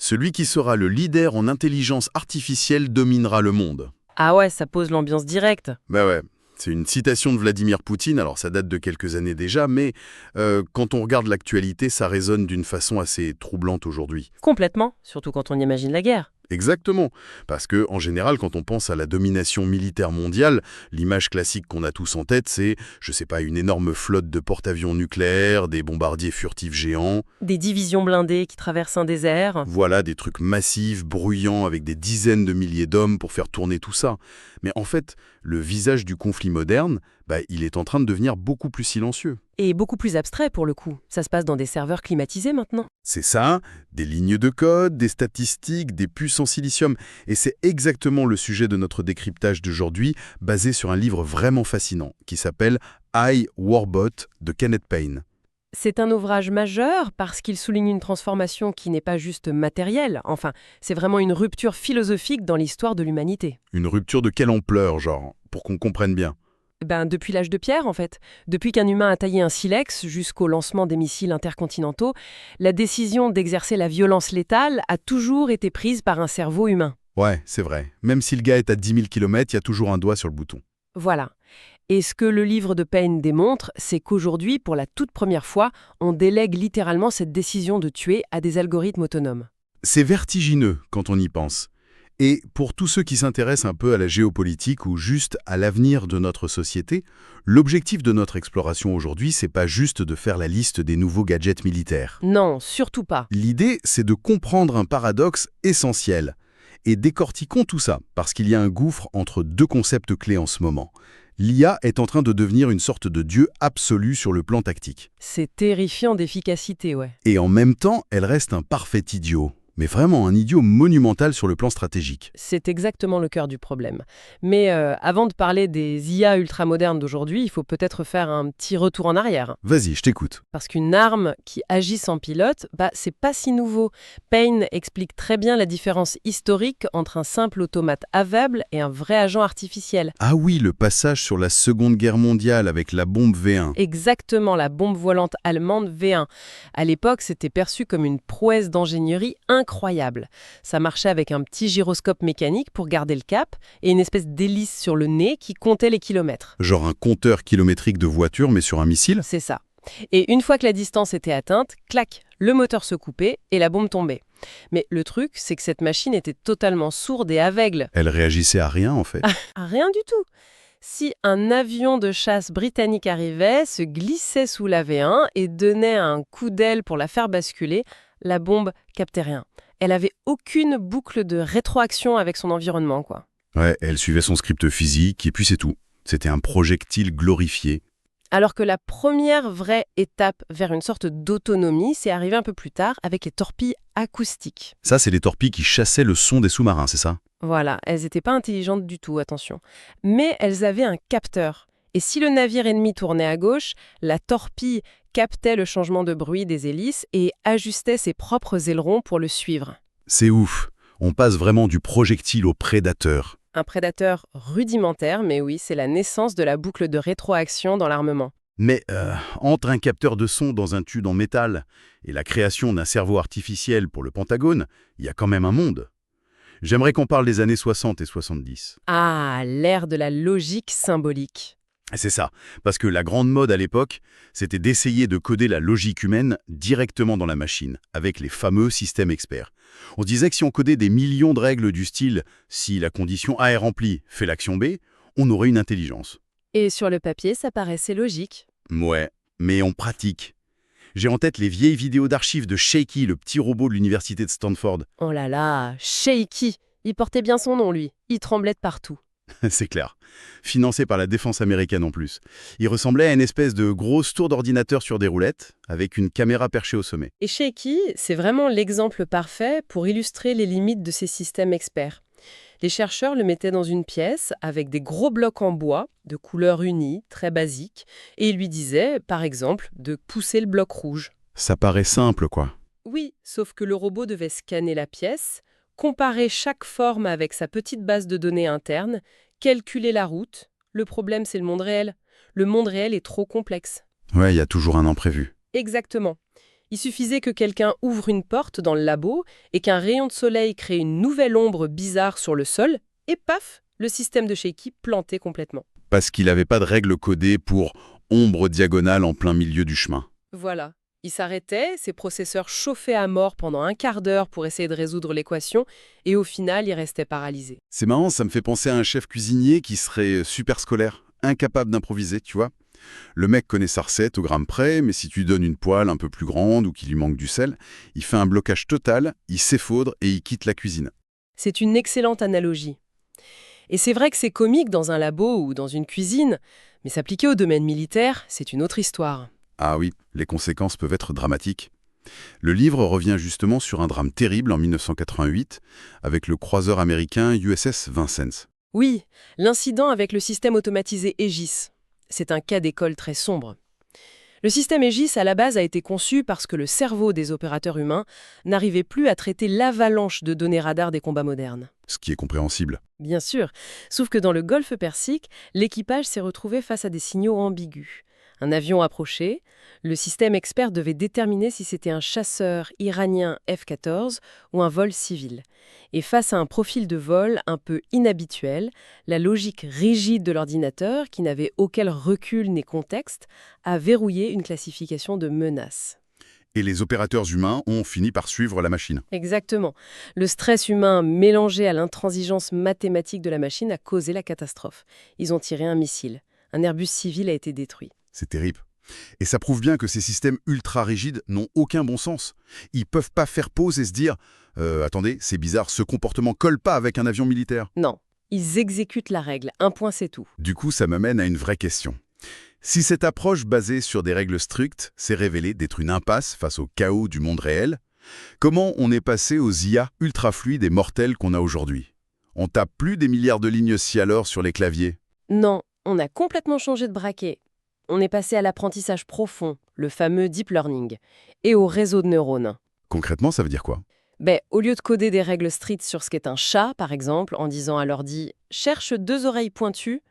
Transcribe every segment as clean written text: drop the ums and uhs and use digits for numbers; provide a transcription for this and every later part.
Celui qui sera le leader en intelligence artificielle dominera le monde. Ah ouais, ça pose l'ambiance directe. Bah ouais, c'est une citation de Vladimir Poutine, alors ça date de quelques années déjà, mais quand on regarde l'actualité, ça résonne d'une façon assez troublante aujourd'hui. Complètement, surtout quand on imagine la guerre. Exactement, parce que en général, quand on pense à la domination militaire mondiale, l'image classique qu'on a tous en tête, c'est, je sais pas, une énorme flotte de porte-avions nucléaires, des bombardiers furtifs géants, Des divisions blindées qui traversent un désert. voilà, des trucs massifs, bruyants, avec des dizaines de milliers d'hommes pour faire tourner tout ça. Mais en fait, le visage du conflit moderne, il est en train de devenir beaucoup plus silencieux. Et beaucoup plus abstrait pour le coup. Ça se passe dans des serveurs climatisés maintenant. C'est ça, des lignes de code, des statistiques, des puces en silicium. Et c'est exactement le sujet de notre décryptage d'aujourd'hui, basé sur un livre vraiment fascinant, qui s'appelle I, Warbot de Kenneth Payne. C'est un ouvrage majeur parce qu'il souligne une transformation qui n'est pas juste matérielle. Enfin, c'est vraiment une rupture philosophique dans l'histoire de l'humanité. Une rupture de quelle ampleur, genre, pour qu'on comprenne bien? Depuis l'âge de pierre, en fait. Depuis qu'un humain a taillé un silex jusqu'au lancement des missiles intercontinentaux, la décision d'exercer la violence létale a toujours été prise par un cerveau humain. Ouais, c'est vrai. Même si le gars est à 10 000 km, il y a toujours un doigt sur le bouton. Voilà. Et ce que le livre de Payne démontre, c'est qu'aujourd'hui, pour la toute première fois, on délègue littéralement cette décision de tuer à des algorithmes autonomes. C'est vertigineux quand on y pense. Et pour tous ceux qui s'intéressent un peu à la géopolitique ou juste à l'avenir de notre société, l'objectif de notre exploration aujourd'hui, c'est pas juste de faire la liste des nouveaux gadgets militaires. Non, surtout pas. L'idée, c'est de comprendre un paradoxe essentiel. Et décortiquons tout ça, parce qu'il y a un gouffre entre deux concepts clés en ce moment. L'IA est en train de devenir une sorte de dieu absolu sur le plan tactique. C'est terrifiant d'efficacité, ouais. Et en même temps, elle reste un parfait idiot. Mais vraiment un idiot monumental sur le plan stratégique. C'est exactement le cœur du problème. Mais avant de parler des IA ultramodernes d'aujourd'hui, il faut peut-être faire un petit retour en arrière. Vas-y, je t'écoute. Parce qu'une arme qui agit sans pilote, c'est pas si nouveau. Payne explique très bien la différence historique entre un simple automate aveugle et un vrai agent artificiel. Ah oui, le passage sur la Seconde Guerre mondiale avec la bombe V1. Exactement, la bombe volante allemande V1. À l'époque, c'était perçu comme une prouesse d'ingénierie incroyable. Ça marchait avec un petit gyroscope mécanique pour garder le cap et une espèce d'hélice sur le nez qui comptait les kilomètres. Genre un compteur kilométrique de voiture, mais sur un missile? C'est ça. Et une fois que la distance était atteinte, clac, le moteur se coupait et la bombe tombait. Mais le truc, c'est que cette machine était totalement sourde et aveugle. Elle réagissait à rien, en fait. Rien du tout. Si un avion de chasse britannique arrivait, se glissait sous la V1 et donnait un coup d'aile pour la faire basculer, la bombe captait rien. Elle avait aucune boucle de rétroaction avec son environnement, quoi. Ouais, elle suivait son script physique, et puis c'est tout. C'était un projectile glorifié. Alors que la première vraie étape vers une sorte d'autonomie, c'est arrivé un peu plus tard avec les torpilles acoustiques. Ça, c'est les torpilles qui chassaient le son des sous-marins, c'est ça? Voilà, elles n'étaient pas intelligentes du tout, attention. Mais elles avaient un capteur. Et si le navire ennemi tournait à gauche, la torpille captait le changement de bruit des hélices et ajustait ses propres ailerons pour le suivre. C'est ouf. On passe vraiment du projectile au prédateur. Un prédateur rudimentaire, mais oui, c'est la naissance de la boucle de rétroaction dans l'armement. Mais entre un capteur de son dans un tube en métal et la création d'un cerveau artificiel pour le Pentagone, il y a quand même un monde. J'aimerais qu'on parle des années 60 et 70. Ah, l'ère de la logique symbolique. C'est ça, parce que la grande mode à l'époque, c'était d'essayer de coder la logique humaine directement dans la machine, avec les fameux systèmes experts. On se disait que si on codait des millions de règles du style « si la condition A est remplie, fais l'action B », on aurait une intelligence. Et sur le papier, ça paraissait logique. Ouais, mais on pratique. J'ai en tête les vieilles vidéos d'archives de Shaky, le petit robot de l'université de Stanford. Oh là là, Shaky. Il portait bien son nom, lui. Il tremblait de partout. C'est clair. Financé par la défense américaine en plus. Il ressemblait à une espèce de grosse tour d'ordinateur sur des roulettes, avec une caméra perchée au sommet. Et Shaky, c'est vraiment l'exemple parfait pour illustrer les limites de ces systèmes experts. Les chercheurs le mettaient dans une pièce avec des gros blocs en bois, de couleur unie, très basique, et ils lui disaient, par exemple, de pousser le bloc rouge. Ça paraît simple, quoi. Oui, sauf que le robot devait scanner la pièce, comparer chaque forme avec sa petite base de données interne, calculer la route. Le problème, c'est le monde réel. Le monde réel est trop complexe. Ouais, il y a toujours un imprévu. Exactement. Il suffisait que quelqu'un ouvre une porte dans le labo et qu'un rayon de soleil crée une nouvelle ombre bizarre sur le sol, et paf, le système de Shaky plantait complètement. Parce qu'il n'avait pas de règle codée pour ombre diagonale en plein milieu du chemin. Voilà. Il s'arrêtait, ses processeurs chauffaient à mort pendant un quart d'heure pour essayer de résoudre l'équation, et au final, il restait paralysé. C'est marrant, ça me fait penser à un chef cuisinier qui serait super scolaire, incapable d'improviser, tu vois. Le mec connaît sa recette au gramme près, mais si tu lui donnes une poêle un peu plus grande ou qu'il lui manque du sel, il fait un blocage total, il s'effondre et il quitte la cuisine. C'est une excellente analogie. Et c'est vrai que c'est comique dans un labo ou dans une cuisine, mais s'appliquer au domaine militaire, c'est une autre histoire. Ah oui, les conséquences peuvent être dramatiques. Le livre revient justement sur un drame terrible en 1988 avec le croiseur américain USS Vincennes. Oui, l'incident avec le système automatisé Aegis. C'est un cas d'école très sombre. Le système Aegis, à la base, a été conçu parce que le cerveau des opérateurs humains n'arrivait plus à traiter l'avalanche de données radar des combats modernes. Ce qui est compréhensible. Bien sûr, sauf que dans le Golfe Persique, l'équipage s'est retrouvé face à des signaux ambigus. Un avion approchait, le système expert devait déterminer si c'était un chasseur iranien F-14 ou un vol civil. Et face à un profil de vol un peu inhabituel, la logique rigide de l'ordinateur, qui n'avait aucun recul ni contexte, a verrouillé une classification de menace. Et les opérateurs humains ont fini par suivre la machine. Exactement. Le stress humain mélangé à l'intransigeance mathématique de la machine a causé la catastrophe. Ils ont tiré un missile. Un Airbus civil a été détruit. C'est terrible. Et ça prouve bien que ces systèmes ultra rigides n'ont aucun bon sens. Ils peuvent pas faire pause et se dire « Attendez, c'est bizarre, ce comportement colle pas avec un avion militaire. » Non, ils exécutent la règle. Un point, c'est tout. Du coup, ça m'amène à une vraie question. Si cette approche basée sur des règles strictes s'est révélée d'être une impasse face au chaos du monde réel, comment on est passé aux IA ultra fluides et mortels qu'on a aujourd'hui? On tape plus des milliards de lignes si alors sur les claviers. Non, on a complètement changé de braquet. On est passé à l'apprentissage profond, le fameux deep learning, et au réseau de neurones. Concrètement, ça veut dire quoi? Au lieu de coder des règles strictes sur ce qu'est un chat, par exemple, en disant à l'ordi « cherche 2 oreilles pointues »,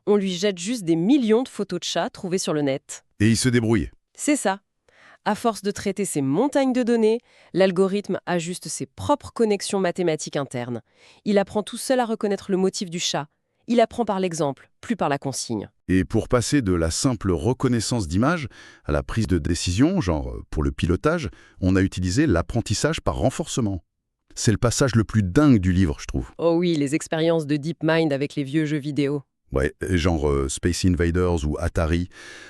on lui jette juste des millions de photos de chats trouvées sur le net. Et il se débrouille. C'est ça. À force de traiter ces montagnes de données, l'algorithme ajuste ses propres connexions mathématiques internes. Il apprend tout seul à reconnaître le motif du chat. Il apprend par l'exemple, plus par la consigne. Et pour passer de la simple reconnaissance d'image à la prise de décision, genre pour le pilotage, on a utilisé l'apprentissage par renforcement. C'est le passage le plus dingue du livre, je trouve. Oh oui, les expériences de DeepMind avec les vieux jeux vidéo. Ouais, genre Space Invaders ou Atari.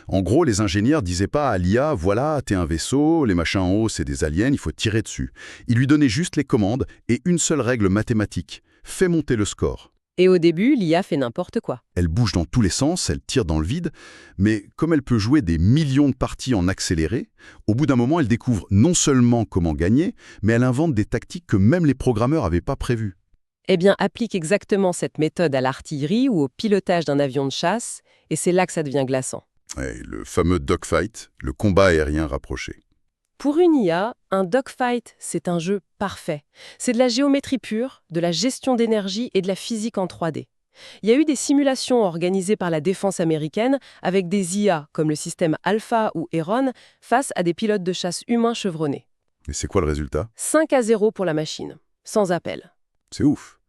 En gros, les ingénieurs disaient pas à l'IA « Voilà, t'es un vaisseau, les machins en haut, c'est des aliens, il faut tirer dessus ». Ils lui donnaient juste les commandes et une seule règle mathématique. Fais monter le score. Et au début, l'IA fait n'importe quoi. Elle bouge dans tous les sens, elle tire dans le vide, mais comme elle peut jouer des millions de parties en accéléré, au bout d'un moment, elle découvre non seulement comment gagner, mais elle invente des tactiques que même les programmeurs n'avaient pas prévues. Eh bien, applique exactement cette méthode à l'artillerie ou au pilotage d'un avion de chasse, et c'est là que ça devient glaçant. Ouais, le fameux dogfight, le combat aérien rapproché. Pour une IA, un dogfight, c'est un jeu parfait. C'est de la géométrie pure, de la gestion d'énergie et de la physique en 3D. Il y a eu des simulations organisées par la défense américaine avec des IA comme le système Alpha ou Heron face à des pilotes de chasse humains chevronnés. Et c'est quoi le résultat? 5-0 pour la machine, sans appel. C'est ouf.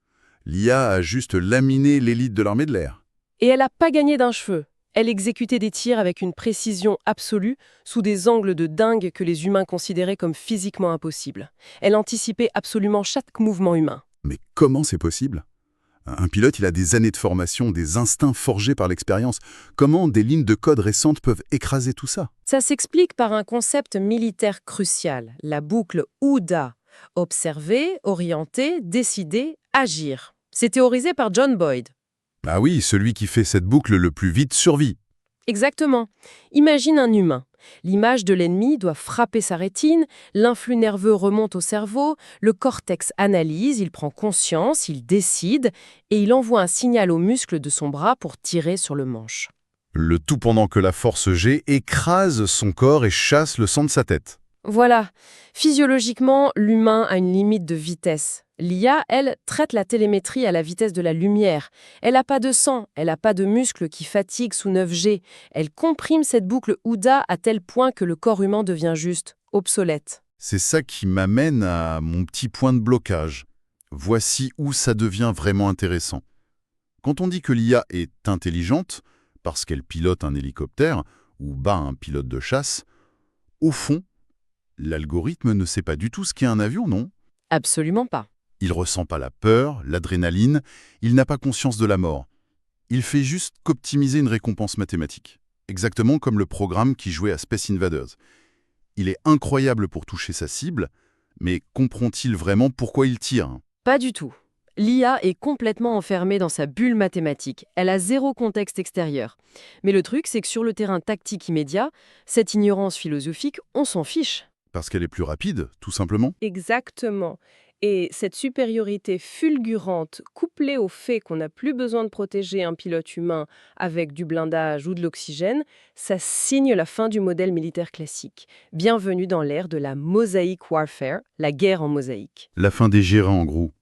L'IA a juste laminé l'élite de l'armée de l'air. Et elle n'a pas gagné d'un cheveu. Elle exécutait des tirs avec une précision absolue, sous des angles de dingue que les humains considéraient comme physiquement impossibles. Elle anticipait absolument chaque mouvement humain. Mais comment c'est possible? Un pilote, il a des années de formation, des instincts forgés par l'expérience. Comment des lignes de code récentes peuvent écraser tout ça? Ça s'explique par un concept militaire crucial, la boucle OODA. Observer, orienter, décider, agir. C'est théorisé par John Boyd. Ah oui, celui qui fait cette boucle le plus vite survit. Exactement. Imagine un humain. L'image de l'ennemi doit frapper sa rétine, l'influx nerveux remonte au cerveau, le cortex analyse, il prend conscience, il décide, et il envoie un signal aux muscles de son bras pour tirer sur le manche. Le tout pendant que la force G écrase son corps et chasse le sang de sa tête. Voilà. Physiologiquement, l'humain a une limite de vitesse. L'IA, elle, traite la télémétrie à la vitesse de la lumière. Elle n'a pas de sang, elle n'a pas de muscles qui fatiguent sous 9G. Elle comprime cette boucle OODA à tel point que le corps humain devient juste obsolète. C'est ça qui m'amène à mon petit point de blocage. Voici où ça devient vraiment intéressant. Quand on dit que l'IA est intelligente, parce qu'elle pilote un hélicoptère ou bat un pilote de chasse, au fond, l'algorithme ne sait pas du tout ce qu'est un avion, non? Absolument pas. Il ressent pas la peur, l'adrénaline, il n'a pas conscience de la mort. Il fait juste qu'optimiser une récompense mathématique. Exactement comme le programme qui jouait à Space Invaders. Il est incroyable pour toucher sa cible, mais comprend-il vraiment pourquoi il tire? Pas du tout. L'IA est complètement enfermée dans sa bulle mathématique. Elle a zéro contexte extérieur. Mais le truc, c'est que sur le terrain tactique immédiat, cette ignorance philosophique, on s'en fiche. Parce qu'elle est plus rapide, tout simplement? Exactement. Et cette supériorité fulgurante, couplée au fait qu'on n'a plus besoin de protéger un pilote humain avec du blindage ou de l'oxygène, ça signe la fin du modèle militaire classique. Bienvenue dans l'ère de la mosaic warfare, la guerre en mosaïque. La fin des gérants, en gros.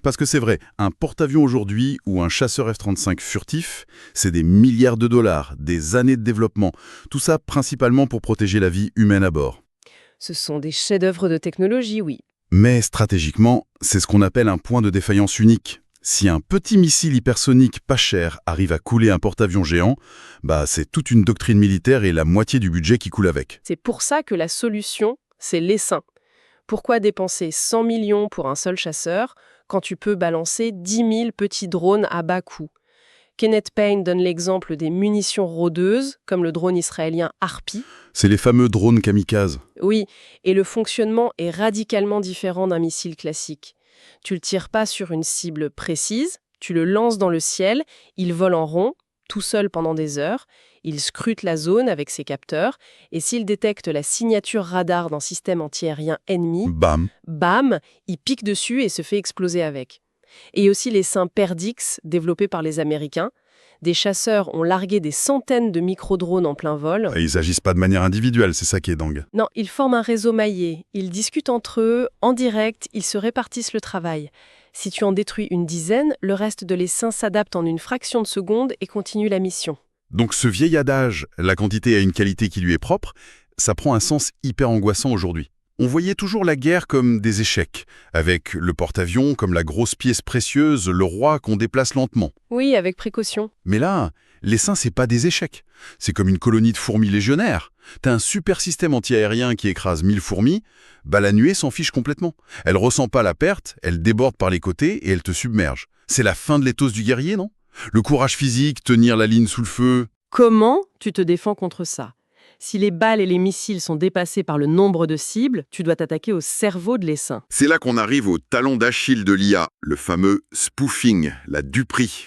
Parce que c'est vrai, un porte-avions aujourd'hui ou un chasseur F-35 furtif, c'est des milliards de dollars, des années de développement, tout ça principalement pour protéger la vie humaine à bord. Ce sont des chefs-d'œuvre de technologie, oui. Mais stratégiquement, c'est ce qu'on appelle un point de défaillance unique. Si un petit missile hypersonique pas cher arrive à couler un porte-avions géant, c'est toute une doctrine militaire et la moitié du budget qui coule avec. C'est pour ça que la solution, c'est l'essaim. Pourquoi dépenser 100 millions pour un seul chasseur quand tu peux balancer 10 000 petits drones à bas coût? Kenneth Payne donne l'exemple des munitions rôdeuses, comme le drone israélien Harpy. C'est les fameux drones kamikazes. Oui, et le fonctionnement est radicalement différent d'un missile classique. Tu le tires pas sur une cible précise, tu le lances dans le ciel, il vole en rond, tout seul pendant des heures, il scrute la zone avec ses capteurs, et s'il détecte la signature radar d'un système antiaérien ennemi, Bam! bam, il pique dessus et se fait exploser avec. Et aussi les seins Perdix, développés par les Américains. Des chasseurs ont largué des centaines de micro-drones en plein vol. Et ils agissent pas de manière individuelle, c'est ça qui est dingue. Non, ils forment un réseau maillé. Ils discutent entre eux, en direct, ils se répartissent le travail. Si tu en détruis une dizaine, le reste de l'essaim s'adapte en une fraction de seconde et continue la mission. Donc ce vieil adage, la quantité a une qualité qui lui est propre, ça prend un sens hyper angoissant aujourd'hui. On voyait toujours la guerre comme des échecs, avec le porte-avions comme la grosse pièce précieuse, le roi qu'on déplace lentement. Oui, avec précaution. Mais là, l'essaim, c'est pas des échecs. C'est comme une colonie de fourmis légionnaires. T'as un super système anti-aérien qui écrase 1000 fourmis, la nuée s'en fiche complètement. Elle ressent pas la perte, elle déborde par les côtés et elle te submerge. C'est la fin de l'éthos du guerrier, non? Le courage physique, tenir la ligne sous le feu. Comment tu te défends contre ça? Si les balles et les missiles sont dépassés par le nombre de cibles, tu dois t'attaquer au cerveau de l'essaim. C'est là qu'on arrive au talon d'Achille de l'IA, le fameux spoofing, la duperie.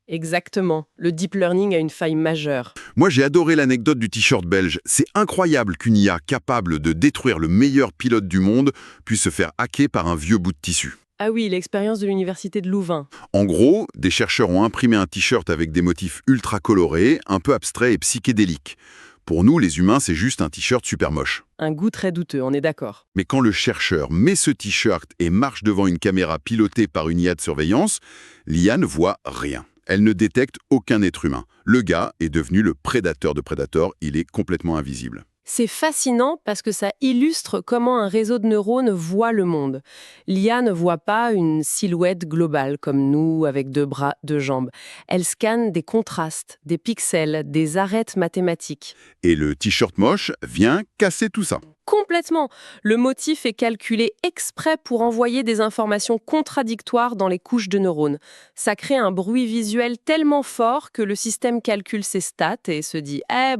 Exactement. Le deep learning a une faille majeure. Moi, j'ai adoré l'anecdote du t-shirt belge. C'est incroyable qu'une IA capable de détruire le meilleur pilote du monde puisse se faire hacker par un vieux bout de tissu. Ah oui, l'expérience de l'université de Louvain. En gros, des chercheurs ont imprimé un t-shirt avec des motifs ultra colorés, un peu abstraits et psychédéliques. Pour nous, les humains, c'est juste un t-shirt super moche. Un goût très douteux, on est d'accord. Mais quand le chercheur met ce t-shirt et marche devant une caméra pilotée par une IA de surveillance, l'IA ne voit rien. Elle ne détecte aucun être humain. Le gars est devenu le prédateur de prédateurs, il est complètement invisible. C'est fascinant parce que ça illustre comment un réseau de neurones voit le monde. L'IA ne voit pas une silhouette globale comme nous avec 2 bras, 2 jambes. Elle scanne des contrastes, des pixels, des arêtes mathématiques. Et le t-shirt moche vient casser tout ça. Complètement. Le motif est calculé exprès pour envoyer des informations contradictoires dans les couches de neurones. Ça crée un bruit visuel tellement fort que le système calcule ses stats et se dit « à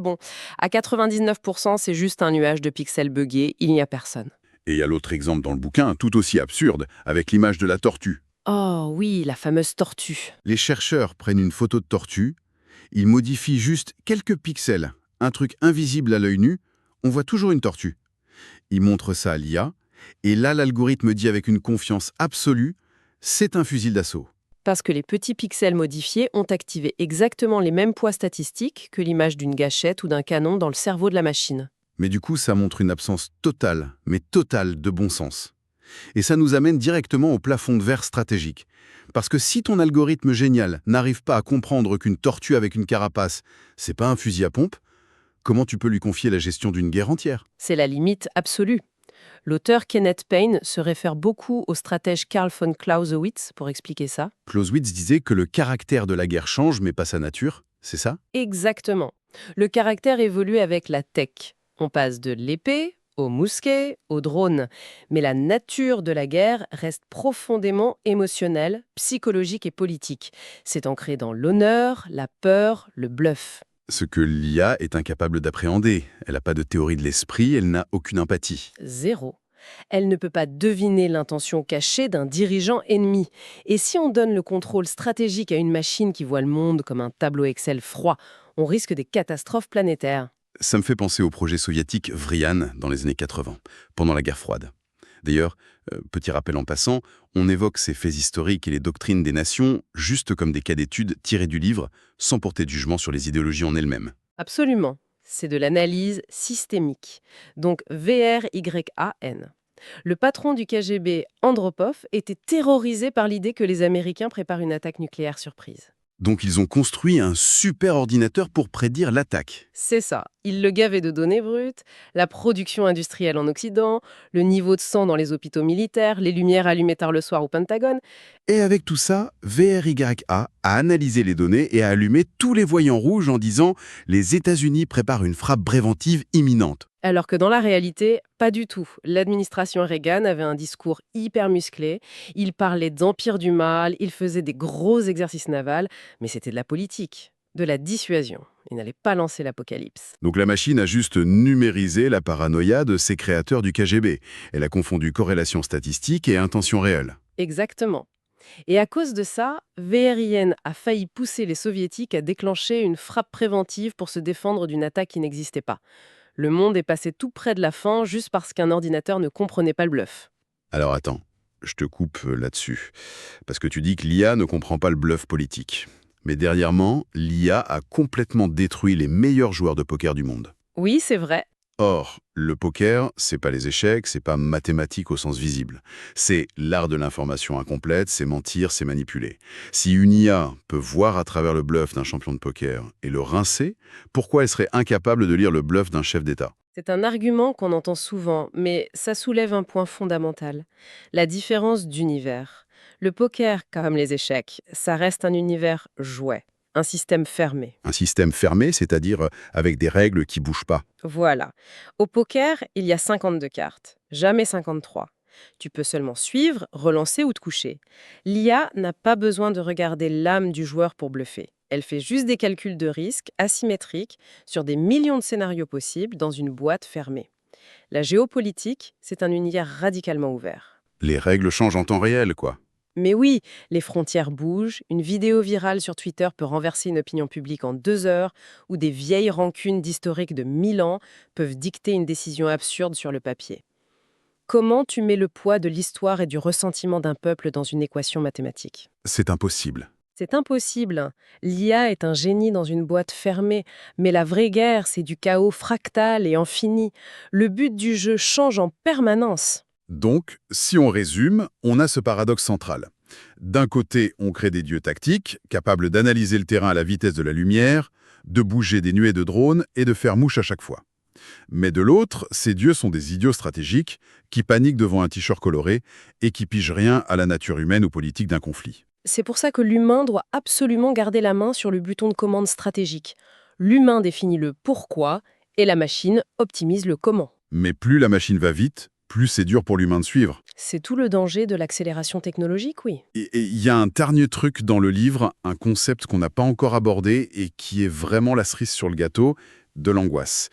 99%, c'est juste un nuage de pixels buggés, il n'y a personne. » Et il y a l'autre exemple dans le bouquin, tout aussi absurde, avec l'image de la tortue. Oh oui, la fameuse tortue. Les chercheurs prennent une photo de tortue, ils modifient juste quelques pixels, un truc invisible à l'œil nu, on voit toujours une tortue. Ils montrent ça à l'IA, et là l'algorithme dit avec une confiance absolue, c'est un fusil d'assaut. Parce que les petits pixels modifiés ont activé exactement les mêmes poids statistiques que l'image d'une gâchette ou d'un canon dans le cerveau de la machine. Mais du coup, ça montre une absence totale, mais totale de bon sens. Et ça nous amène directement au plafond de verre stratégique. Parce que si ton algorithme génial n'arrive pas à comprendre qu'une tortue avec une carapace, c'est pas un fusil à pompe, comment tu peux lui confier la gestion d'une guerre entière? C'est la limite absolue. L'auteur Kenneth Payne se réfère beaucoup au stratège Karl von Clausewitz pour expliquer ça. Clausewitz disait que le caractère de la guerre change, mais pas sa nature, c'est ça? Exactement. Le caractère évolue avec la tech. On passe de l'épée au mousquet, au drone. Mais la nature de la guerre reste profondément émotionnelle, psychologique et politique. C'est ancré dans l'honneur, la peur, le bluff. Ce que l'IA est incapable d'appréhender. Elle n'a pas de théorie de l'esprit, elle n'a aucune empathie. Zéro. Elle ne peut pas deviner l'intention cachée d'un dirigeant ennemi. Et si on donne le contrôle stratégique à une machine qui voit le monde comme un tableau Excel froid, on risque des catastrophes planétaires. Ça me fait penser au projet soviétique Vrian dans les années 80, pendant la guerre froide. D'ailleurs, petit rappel en passant, on évoque ces faits historiques et les doctrines des nations juste comme des cas d'études tirés du livre, sans porter de jugement sur les idéologies en elles-mêmes. Absolument. C'est de l'analyse systémique. Donc VRYAN. Le patron du KGB, Andropov, était terrorisé par l'idée que les Américains préparent une attaque nucléaire surprise. Donc ils ont construit un super ordinateur pour prédire l'attaque. C'est ça. Il le gavait de données brutes, la production industrielle en Occident, le niveau de sang dans les hôpitaux militaires, les lumières allumées tard le soir au Pentagone. Et avec tout ça, VRYA a analysé les données et a allumé tous les voyants rouges en disant « Les États-Unis préparent une frappe préventive imminente ». Alors que dans la réalité, pas du tout. L'administration Reagan avait un discours hyper musclé, il parlait d'empire du mal, il faisait des gros exercices navals, mais c'était de la politique, de la dissuasion. Il n'allait pas lancer l'apocalypse. Donc la machine a juste numérisé la paranoïa de ses créateurs du KGB. Elle a confondu corrélation statistique et intention réelle. Exactement. Et à cause de ça, VRIN a failli pousser les soviétiques à déclencher une frappe préventive pour se défendre d'une attaque qui n'existait pas. Le monde est passé tout près de la fin juste parce qu'un ordinateur ne comprenait pas le bluff. Alors attends, je te coupe là-dessus. Parce que tu dis que l'IA ne comprend pas le bluff politique. Mais dernièrement, l'IA a complètement détruit les meilleurs joueurs de poker du monde. Oui, c'est vrai. Or, le poker, c'est pas les échecs, c'est pas mathématique au sens visible. C'est l'art de l'information incomplète, c'est mentir, c'est manipuler. Si une IA peut voir à travers le bluff d'un champion de poker et le rincer, pourquoi elle serait incapable de lire le bluff d'un chef d'État? C'est un argument qu'on entend souvent, mais ça soulève un point fondamental. La différence d'univers. Le poker, comme les échecs, ça reste un univers jouet, un système fermé. Un système fermé, c'est-à-dire avec des règles qui bougent pas. Voilà. Au poker, il y a 52 cartes, jamais 53. Tu peux seulement suivre, relancer ou te coucher. L'IA n'a pas besoin de regarder l'âme du joueur pour bluffer. Elle fait juste des calculs de risque asymétriques sur des millions de scénarios possibles dans une boîte fermée. La géopolitique, c'est un univers radicalement ouvert. Les règles changent en temps réel, quoi. Mais oui, les frontières bougent, une vidéo virale sur Twitter peut renverser une opinion publique en 2 heures, ou des vieilles rancunes d'historique de 1000 ans peuvent dicter une décision absurde sur le papier. Comment tu mets le poids de l'histoire et du ressentiment d'un peuple dans une équation mathématique? C'est impossible. C'est impossible. L'IA est un génie dans une boîte fermée, mais la vraie guerre, c'est du chaos fractal et infini. Le but du jeu change en permanence. Donc, si on résume, on a ce paradoxe central. D'un côté, on crée des dieux tactiques, capables d'analyser le terrain à la vitesse de la lumière, de bouger des nuées de drones et de faire mouche à chaque fois. Mais de l'autre, ces dieux sont des idiots stratégiques qui paniquent devant un t-shirt coloré et qui pigent rien à la nature humaine ou politique d'un conflit. C'est pour ça que l'humain doit absolument garder la main sur le bouton de commande stratégique. L'humain définit le pourquoi et la machine optimise le comment. Mais plus la machine va vite, plus c'est dur pour l'humain de suivre. C'est tout le danger de l'accélération technologique, oui. Et il y a un dernier truc dans le livre, un concept qu'on n'a pas encore abordé et qui est vraiment la cerise sur le gâteau, de l'angoisse.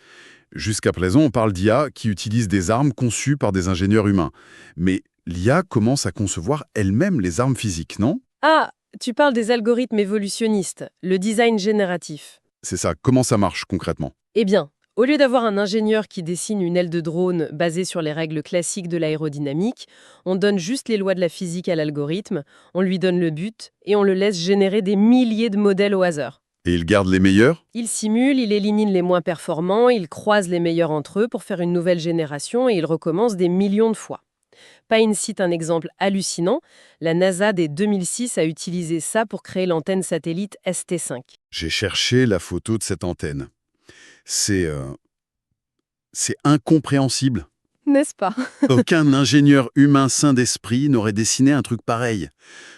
Jusqu'à présent, on parle d'IA qui utilise des armes conçues par des ingénieurs humains. Mais l'IA commence à concevoir elle-même les armes physiques, non? Ah, tu parles des algorithmes évolutionnistes, le design génératif. C'est ça, comment ça marche concrètement? Eh bien, au lieu d'avoir un ingénieur qui dessine une aile de drone basée sur les règles classiques de l'aérodynamique, on donne juste les lois de la physique à l'algorithme, on lui donne le but et on le laisse générer des milliers de modèles au hasard. Et il garde les meilleurs? Il simule, il élimine les moins performants, il croise les meilleurs entre eux pour faire une nouvelle génération et il recommence des millions de fois. Payne cite un exemple hallucinant. La NASA, dès 2006, a utilisé ça pour créer l'antenne satellite ST5. J'ai cherché la photo de cette antenne. C'est c'est incompréhensible. N'est-ce pas? Aucun ingénieur humain sain d'esprit n'aurait dessiné un truc pareil.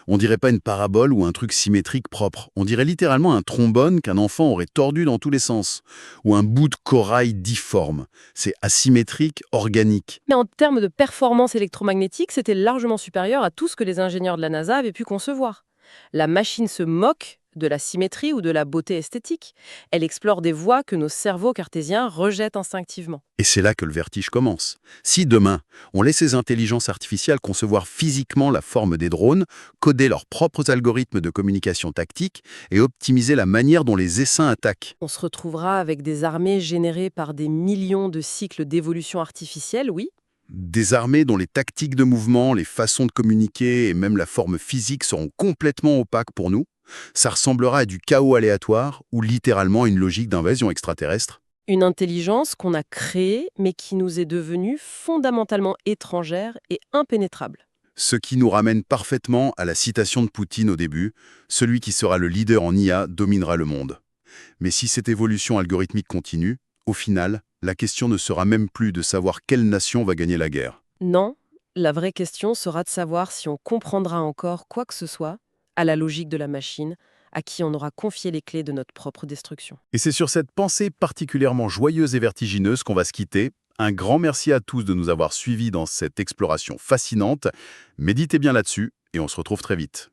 On dirait pas une parabole ou un truc symétrique propre. On dirait littéralement un trombone qu'un enfant aurait tordu dans tous les sens. Ou un bout de corail difforme. C'est asymétrique, organique. Mais en termes de performance électromagnétique, c'était largement supérieur à tout ce que les ingénieurs de la NASA avaient pu concevoir. La machine se moque de la symétrie ou de la beauté esthétique. Elle explore des voies que nos cerveaux cartésiens rejettent instinctivement. Et c'est là que le vertige commence. Si demain, on laisse ces intelligences artificielles concevoir physiquement la forme des drones, coder leurs propres algorithmes de communication tactique et optimiser la manière dont les essaims attaquent. On se retrouvera avec des armées générées par des millions de cycles d'évolution artificielle, oui, Des armées dont les tactiques de mouvement, les façons de communiquer et même la forme physique seront complètement opaques pour nous. Ça ressemblera à du chaos aléatoire ou littéralement à une logique d'invasion extraterrestre. une intelligence qu'on a créée mais qui nous est devenue fondamentalement étrangère et impénétrable. Ce qui nous ramène parfaitement à la citation de Poutine au début, celui qui sera le leader en IA dominera le monde. Mais si cette évolution algorithmique continue, au final, la question ne sera même plus de savoir quelle nation va gagner la guerre. Non, la vraie question sera de savoir si on comprendra encore quoi que ce soit à la logique de la machine, à qui on aura confié les clés de notre propre destruction. Et c'est sur cette pensée particulièrement joyeuse et vertigineuse qu'on va se quitter. Un grand merci à tous de nous avoir suivis dans cette exploration fascinante. Méditez bien là-dessus et on se retrouve très vite.